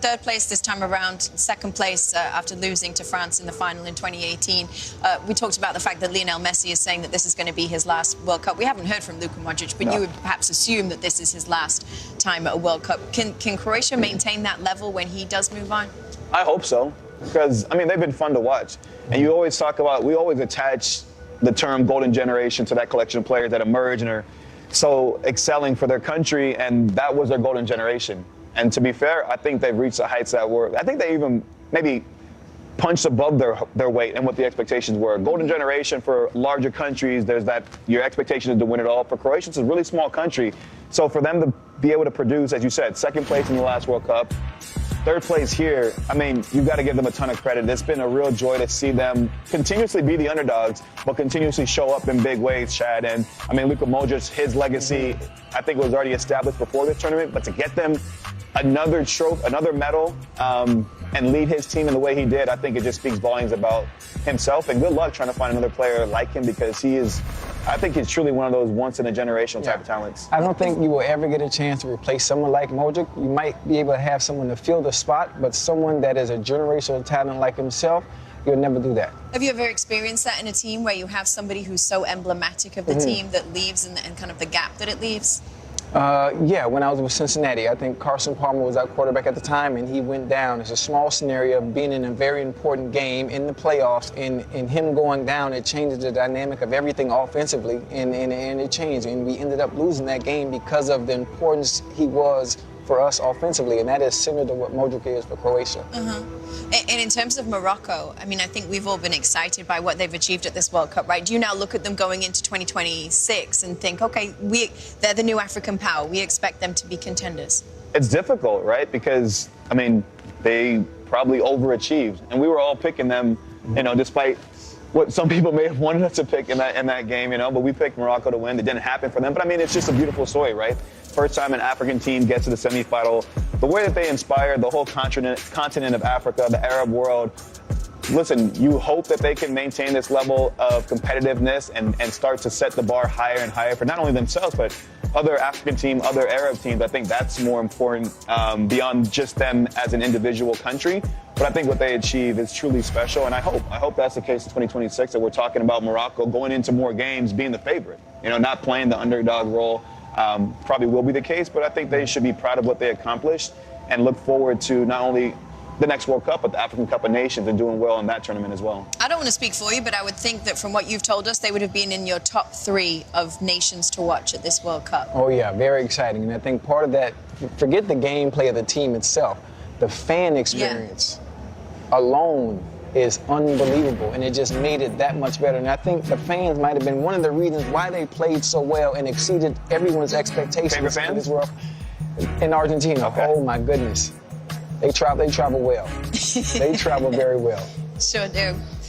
Third place this time around, second place after losing to France in the final in 2018. We talked about the fact that Lionel Messi is saying that this is going to be his last World Cup. We haven't heard from Luka Modric, but you would perhaps assume that this is his last time at a World Cup. Can Croatia maintain that level when he does move on? I hope so, because, I mean, they've been fun to watch. And you always talk about, we always attach the term golden generation to that collection of players that emerge and are so excelling for their country, and that was their golden generation. And to be fair, I think they've reached the heights that were, I think they even maybe punched above their weight and what the expectations were. Golden generation for larger countries, there's that, your expectation is to win it all. For Croatia, it's a really small country. So for them to be able to produce, as you said, second place in the last World Cup, third place here, I mean, you've got to give them a ton of credit. It's been a real joy to see them continuously be the underdogs, but continuously show up in big ways, Chad. And, I mean, Luka Modric, his legacy, I think, was already established before this tournament, but to get them another trophy, another medal, and lead his team in the way he did, I think it just speaks volumes about himself. And good luck trying to find another player like him, because he is, I think he's truly one of those once-in-a-generational type of talents. I don't think you will ever get a chance to replace someone like Modric. You might be able to have someone to fill the spot, but someone that is a generational talent like himself, you'll never do that. Have you ever experienced that in a team where you have somebody who's so emblematic of the team that leaves and kind of the gap that it leaves? Yeah, when I was with Cincinnati, I think Carson Palmer was our quarterback at the time, and he went down. It's a small scenario of being in a very important game in the playoffs, and him going down, it changes the dynamic of everything offensively, and it changed. And we ended up losing that game because of the importance he was for us offensively, and that is similar to what Modric is for Croatia. And in terms of Morocco, I mean, I think we've all been excited by what they've achieved at this World Cup, right? Do you now look at them going into 2026 and think, okay, they're the new African power, we expect them to be contenders? It's difficult, right? Because, I mean, they probably overachieved, and we were all picking them, you know, despite what some people may have wanted us to pick in that game, you know, but we picked Morocco to win. It didn't happen for them. But, I mean, it's just a beautiful story, right? First time an African team gets to the semifinal. The way that they inspired the whole continent of Africa, the Arab world. Listen, you hope that they can maintain this level of competitiveness and start to set the bar higher and higher for not only themselves, but other African teams, other Arab teams. I think that's more important beyond just them as an individual country. But I think what they achieve is truly special, and I hope that's the case in 2026, that we're talking about Morocco going into more games being the favorite, you know, not playing the underdog role. Probably will be the case, but I think they should be proud of what they accomplished and look forward to not only the next World Cup, but the African Cup of Nations, and doing well in that tournament as well. I don't want to speak for you, but I would think that from what you've told us, they would have been in your top 3 of nations to watch at this World Cup. Oh, yeah, very exciting. And I think part of that, forget the gameplay of the team itself, the fan experience alone is unbelievable, and it just made it that much better. And I think the fans might have been one of the reasons why they played so well and exceeded everyone's expectations. Favorite fans? In this world. In Argentina. Okay. Oh, my goodness. They travel well. They travel very well. Sure do.